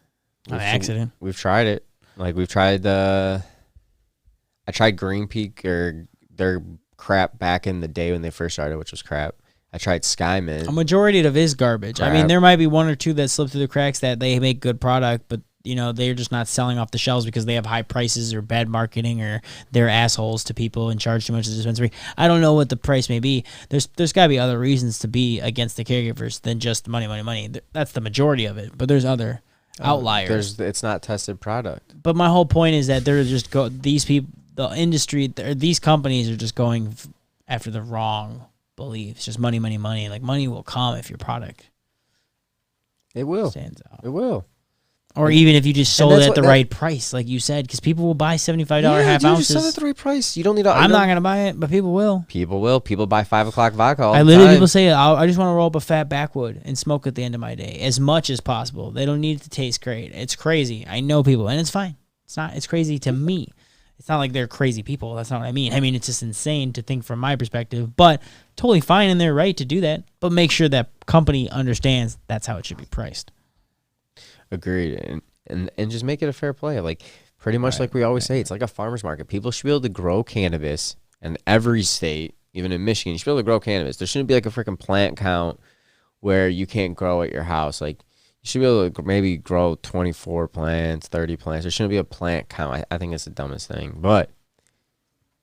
accident. We've tried it. Like we've tried I tried Green Peak or their crap back in the day when they first started, which was crap. I tried Skyman. A majority of it is garbage. Crap. I mean, there might be one or two that slip through the cracks that they make good product, but you know, they're just not selling off the shelves because they have high prices or bad marketing, or they're assholes to people and charge too much to the dispensary. I don't know what the price may be. There's got to be other reasons to be against the caregivers than just money. That's the majority of it, but there's other outliers. It's not tested product. But my whole point is that they're just these people, the industry, these companies are just going after the wrong beliefs. Just money. Like, money will come if your product stands out. It will. Or even if you just sold it at the right price, like you said, because people will buy $75 half ounces. Just sell it at the right price. You don't need. I'm not gonna buy it, but people will. People will. People buy 5 o'clock vodka. All I the literally time. People say, I just want to roll up a fat backwood and smoke at the end of my day as much as possible. They don't need it to taste great. It's crazy. I know people, and it's fine. It's not. It's crazy to me. It's not like they're crazy people. That's not what I mean. I mean, it's just insane to think from my perspective, but totally fine in their right to do that. But make sure that company understands that's how it should be priced. Agreed. And just make it a fair play. Like, pretty much like we always say, it's like a farmer's market. People should be able to grow cannabis in every state, even in Michigan. You should be able to grow cannabis. There shouldn't be like a freaking plant count where you can't grow at your house. Like, you should be able to maybe grow 24 plants, 30 plants. There shouldn't be a plant count. I think it's the dumbest thing. But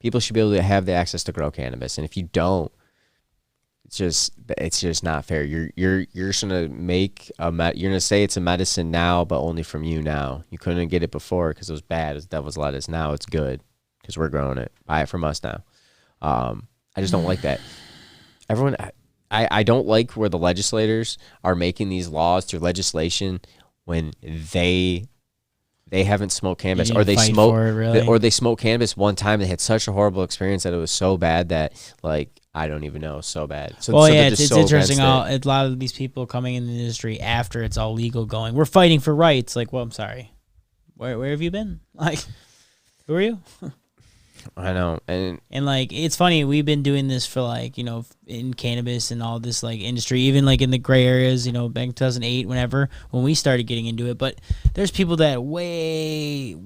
people should be able to have the access to grow cannabis. And if you don't, it's just not fair. You're just gonna make you're gonna say it's a medicine now, but only from you now. You couldn't get it before because it was bad. It's devil's lettuce. Now it's good because we're growing it. Buy it from us now. I just don't like that. Everyone, I don't like where the legislators are making these laws through legislation when they haven't smoked cannabis, or they smoked cannabis one time. They had such a horrible experience that it was so bad that, like, I don't even know, so bad. It's interesting how a lot of these people coming in the industry after it's all legal going, we're fighting for rights. Like, well, I'm sorry. Where have you been? Like, who are you? I know. And like, it's funny, we've been doing this for, like, you know, in cannabis and all this, like, industry, even like in the gray areas, you know, back in 2008, when we started getting into it. But there's people that way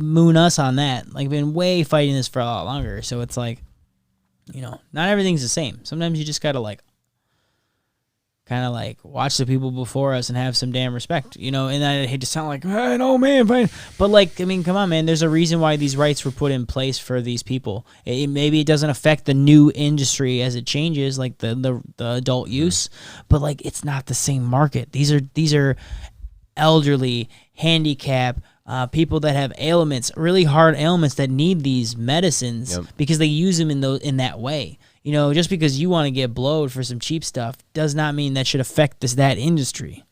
moon us on that, like, been way fighting this for a lot longer. So it's like, you know, not everything's the same. Sometimes you just gotta, like, kind of like watch the people before us and have some damn respect, you know. And I hate to sound like, I know, man, fine. But, like, I mean, come on, man. There's a reason why these rights were put in place for these people. Maybe it doesn't affect the new industry as it changes, like the adult use, but, like, it's not the same market. These are elderly, handicapped, people that have ailments, really hard ailments that need these medicines because they use them in that way. You know, just because you want to get blowed for some cheap stuff does not mean that should affect that industry.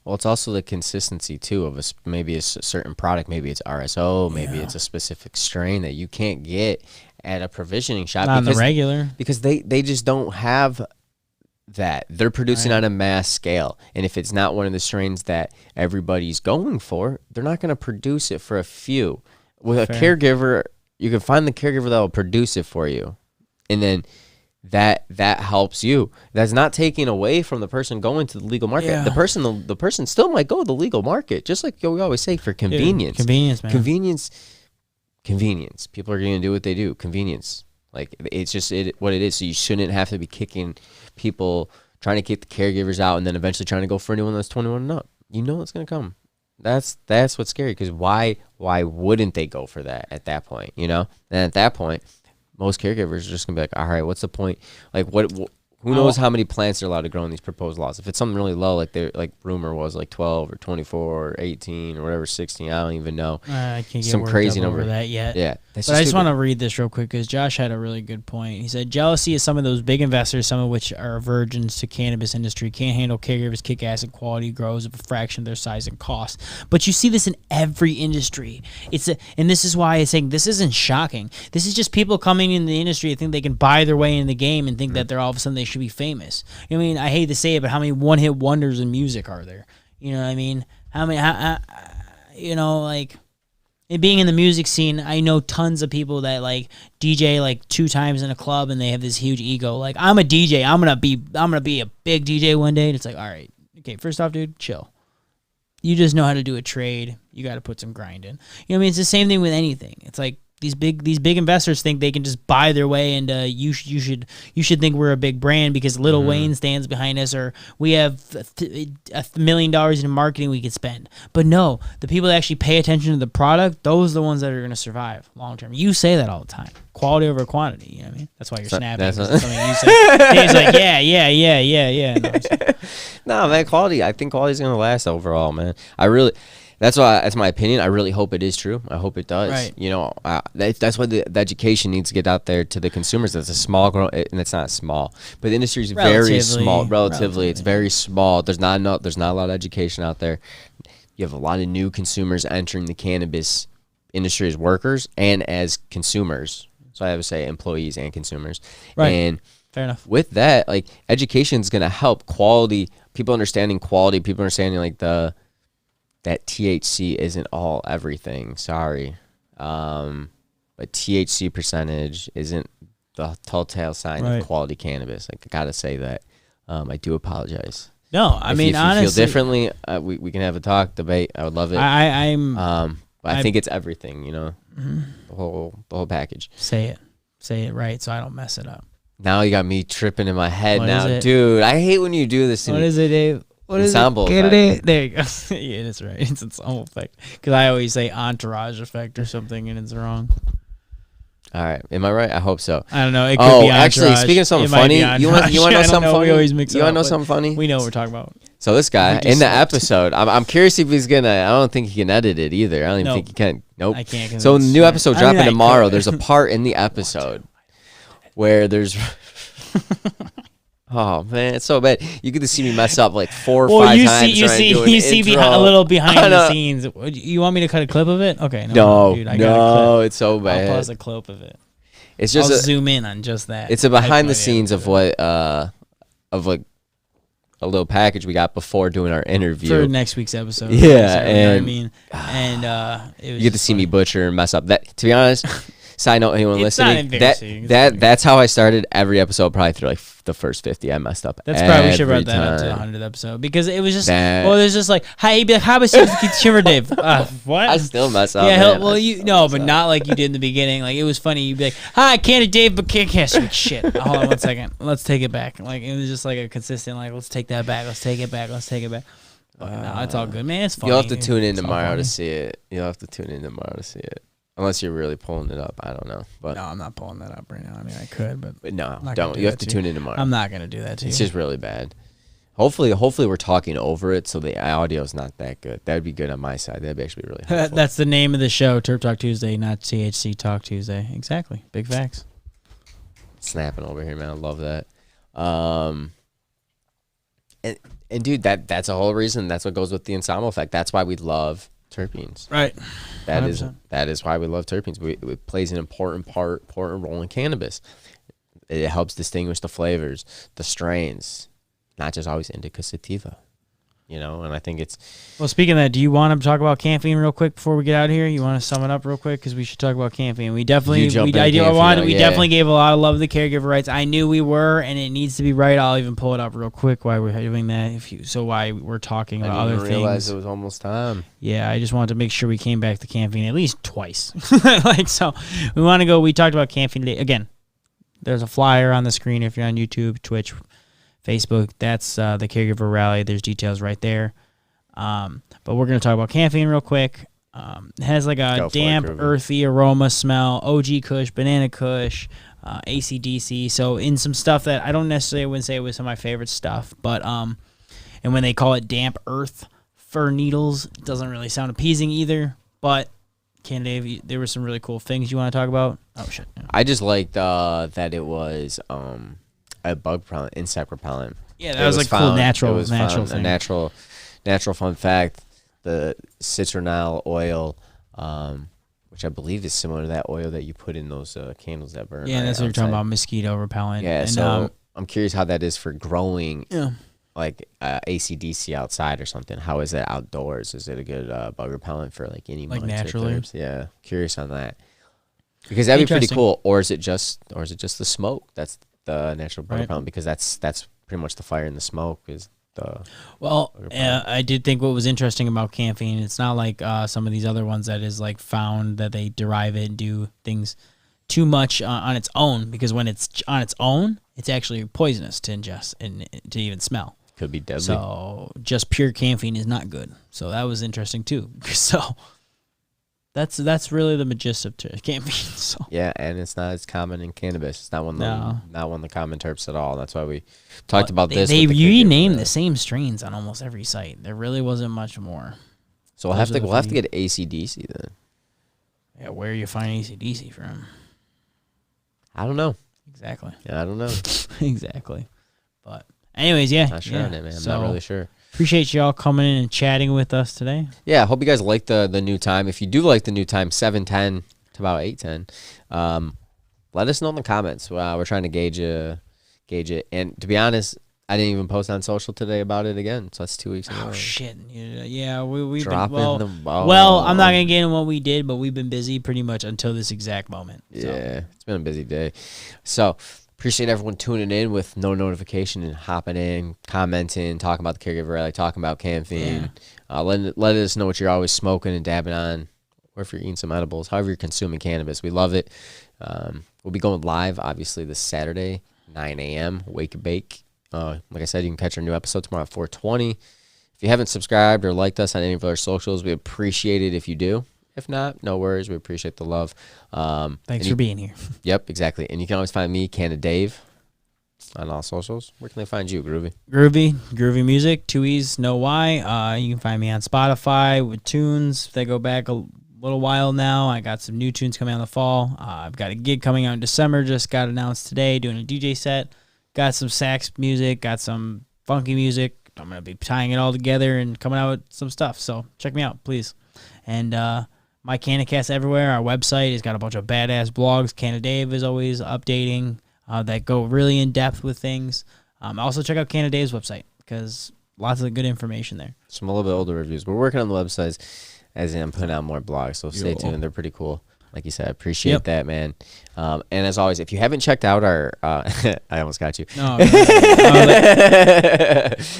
Well, it's also the consistency, too, of maybe a certain product. Maybe it's RSO. Maybe it's a specific strain that you can't get at a provisioning shop. Not on the regular. Because they just don't have that. They're producing on a mass scale. And if it's not one of the strains that everybody's going for, they're not going to produce it for a few. With a caregiver, you can find the caregiver that will produce it for you. And then that helps you. That's not taking away from the person going to the legal market. Yeah. The person still might go to the legal market, just like we always say, for convenience. Dude, convenience, man. Convenience. People are going to do what they do. Convenience. Like, it's just what it is. So you shouldn't have to be kicking people, trying to kick the caregivers out, and then eventually trying to go for anyone that's 21 and up. You know it's going to come. That's what's scary, because why wouldn't they go for that at that point, you know? And at that point, most caregivers are just gonna be like, all right, what's the point? Like, who knows how many plants are allowed to grow in these proposed laws? If it's something really low, like rumor was like 12 or 24 or 18 or whatever, 16, I don't even know. I can't get some crazy number over that yet. Yeah, but I just want to read this real quick, because Josh had a really good point. He said, jealousy is some of those big investors, some of which are virgins to cannabis industry, can't handle caregivers kick ass and quality grows of a fraction of their size and cost. But you see this in every industry. And this is why I'm saying this isn't shocking. This is just people coming in the industry and think they can buy their way in the game and think that they're all of a sudden they should be famous. I mean, I hate to say it, but how many one-hit wonders in music are there? You know what I mean? How many? Like, it being in the music scene, I know tons of people that like DJ like 2 times in a club, and they have this huge ego. Like, I'm a DJ. I'm gonna be a big DJ one day. And it's like, all right, okay. First off, dude, chill. You just know how to do a trade. You got to put some grind in. You know what I mean? It's the same thing with anything. It's like these big investors think they can just buy their way into you should think we're a big brand because Lil Wayne stands behind us, or we have $1 million in marketing we could spend. But no, the people that actually pay attention to the product, those are the ones that are going to survive long term. You say that all the time. Quality over quantity. You know what I mean? That's why you're snapping. That's something you say. He's like, yeah. No, man, quality. I think quality is going to last overall, man. That's my opinion. I really hope it is true. I hope it does. Right. You know, that's why the education needs to get out there to the consumers. It's a small grow, and it's not small, but the industry is very small. Relatively, it's very small. There's not a lot of education out there. You have a lot of new consumers entering the cannabis industry as workers and as consumers. So I would say employees and consumers. Right. And fair enough. With that, like, education is going to help quality. People understanding quality. People understanding like that THC isn't all everything. Sorry. But THC percentage isn't the telltale sign of quality cannabis. Like, I gotta say that. I do apologize. No, I mean, if honestly, you feel differently, we can have a talk, debate. I would love it. I think it's everything, you know, the whole package. Say it right, so I don't mess it up. Now you got me tripping in my head. What Dude. I hate when you do this. What is it, Dave? What ensemble is it? effect. There you go. Yeah, that's right. It's ensemble effect. Because I always say entourage effect or something, and it's wrong. All right, am I right? I hope so. I don't know. It could be entourage. Actually, speaking of something funny, you want to know something funny? We always mix it up. You want to know something funny? We know what we're talking about. So this guy in the episode, I'm curious if he's gonna. I don't think he can edit it either. I don't even think he can. Nope. I can't. So new episode dropping tomorrow. There's a part in the episode where there's. Oh man, it's so bad. You get to see me mess up like 4 or 5 times. You see a little behind the scenes. You want me to cut a clip of it? Okay. No, dude, I got a clip. It's so bad. I'll pause a clip of it. It's just I'll zoom in on just that. It's a behind the scenes of what of like a little package we got before doing our interview for next week's episode. Yeah, and you know what I mean, and it was you get to see me butcher and mess up. That, to be honest. Side note, anyone listening, that's how I started every episode, probably through like the first 50. I messed up. That's probably we should write that up to the 100th episode, because it was just there's just like, hi, he'd be like, how about Keith Shimmer, Dave? What? I still mess up. Yeah, but not like you did in the beginning. Like, it was funny. You'd be like, hi, Candy Dave, but can't speak shit. Hold on 1 second. Let's take it back. Like, it was just like a consistent, like, let's take that back. Let's take it back. Let's take it back. No, it's all good, man. It's funny. You'll have to tune in tomorrow to see it. Unless you're really pulling it up. I don't know. But no, I'm not pulling that up right now. I mean, I could, but no, don't. You have to tune in tomorrow. I'm not going to do that to you. It's just really bad. Hopefully we're talking over it, so the audio is not that good. That'd be good on my side. That'd be actually really helpful. That's the name of the show, Terp Talk Tuesday, not THC Talk Tuesday. Exactly. Big facts. Snapping over here, man. I love that. And dude, that's a whole reason. That's what goes with the ensemble effect. That's why we love terpenes. Right. That is why we love terpenes. It plays an important role in cannabis. It helps distinguish the flavors, the strains, not just always indica sativa. And I think it's. Well, speaking of that, do you want to talk about Camphene real quick before we get out of here? You want to sum it up real quick because we should talk about Camphene. We definitely, definitely gave a lot of love to the caregiver rights. I knew we were, and it needs to be right. I'll even pull it up real quick while we're doing that. Why we're talking about other things. I didn't realize it was almost time. Yeah, I just wanted to make sure we came back to Camphene at least twice. So we want to go. We talked about Camphene today again. There's a flyer on the screen if you're on YouTube, Twitch, Facebook. That's the Caregiver Rally. There's details right there. But we're going to talk about Camphene real quick. It has like a damp, earthy aroma smell, OG Kush, Banana Kush, AC/DC. So in some stuff that I don't necessarily wouldn't say it was some of my favorite stuff, but and when they call it damp earth fir needles, it doesn't really sound appeasing either. But Dave, there were some really cool things you want to talk about. Oh shit! Yeah. I just liked that it was a bug repellent, insect repellent. Yeah, that was like cool natural thing. A natural fun fact. The citronelle oil, which I believe is similar to that oil that you put in those candles that burn. Yeah, that's what you're talking about, mosquito repellent. Yeah, and, so I'm curious how that is for growing, like AC/DC outside or something. How is that outdoors? Is it a good bug repellent for like any like months naturally? Yeah, curious on that because that'd be pretty cool. Or is it just the smoke? That's the natural bug repellent because that's pretty much the fire and the smoke is. I did think what was interesting about Camphene, it's not like some of these other ones that is like found that they derive it and do things too much on its own, because when it's on its own, it's actually poisonous to ingest and to even smell. Could be deadly. So just pure Camphene is not good. So that was interesting too. So that's really the gist of Camphene. So. Yeah, and it's not as common in cannabis. It's not one of the common terps at all. That's why we talked about this. They renamed the same strains on almost every site. There really wasn't much more. So we'll have to get AC/DC then. Yeah, where you find AC/DC from? I don't know. Exactly. Yeah, I don't know. Exactly. But anyways, yeah. Not sure on it, man. I'm not really sure. Appreciate y'all coming in and chatting with us today. Yeah, I hope you guys like the new time. If you do like the new time, 7:10 to about 8:10, let us know in the comments. We're trying to gauge it. And to be honest, I didn't even post on social today about it again. So that's 2 weeks ago. Oh shit! Yeah, we've dropping been the ball. Well, I'm not gonna get into what we did, but we've been busy pretty much until this exact moment. So. Yeah, it's been a busy day. So. Appreciate everyone tuning in with no notification and hopping in, commenting, talking about the Caregiver Rally, talking about Camphene. Yeah. Let us know what you're always smoking and dabbing on, or if you're eating some edibles, however you're consuming cannabis. We love it. We'll be going live, obviously, this Saturday, 9 a.m., Wake and Bake. Like I said, you can catch our new episode tomorrow at 4:20. If you haven't subscribed or liked us on any of our socials, we appreciate it if you do. If not, no worries. We appreciate the love. Thanks for being here. Yep, exactly. And you can always find me, Canada Dave, on all socials. Where can they find you, Groovy? Groovy Music, 2 E's, no Y. You can find me on Spotify with tunes. They go back a little while now. I got some new tunes coming out in the fall. I've got a gig coming out in December. Just got announced today, doing a DJ set. Got some sax music. Got some funky music. I'm going to be tying it all together and coming out with some stuff. So check me out, please. And my Cannabis everywhere. Our website has got a bunch of badass blogs. Canada Dave is always updating that go really in depth with things. Also check out Canada Dave's website because lots of good information there. Some a little bit older reviews. We're working on the websites as I'm putting out more blogs, so stay tuned. They're pretty cool. Like you said, I appreciate that, man. And as always, if you haven't checked out our, I almost got you. No, if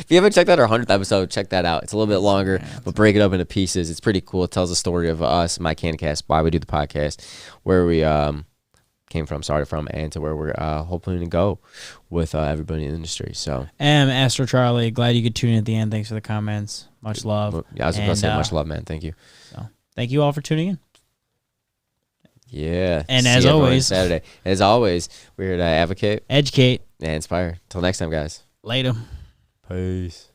you haven't checked out our 100th episode, check that out. It's a little bit longer, but break it up into pieces. It's pretty cool. It tells the story of us, my Cannabis, why we do the podcast, where we came from, started from, and to where we're hoping to go with everybody in the industry. So, Astro Charlie, glad you could tune in at the end. Thanks for the comments. Much love. Yeah, I was going to say much love, man. Thank you. So, thank you all for tuning in. Yeah. And as always, Saturday. As always, we're here to advocate, educate, and inspire. Till next time, guys. Later. Peace.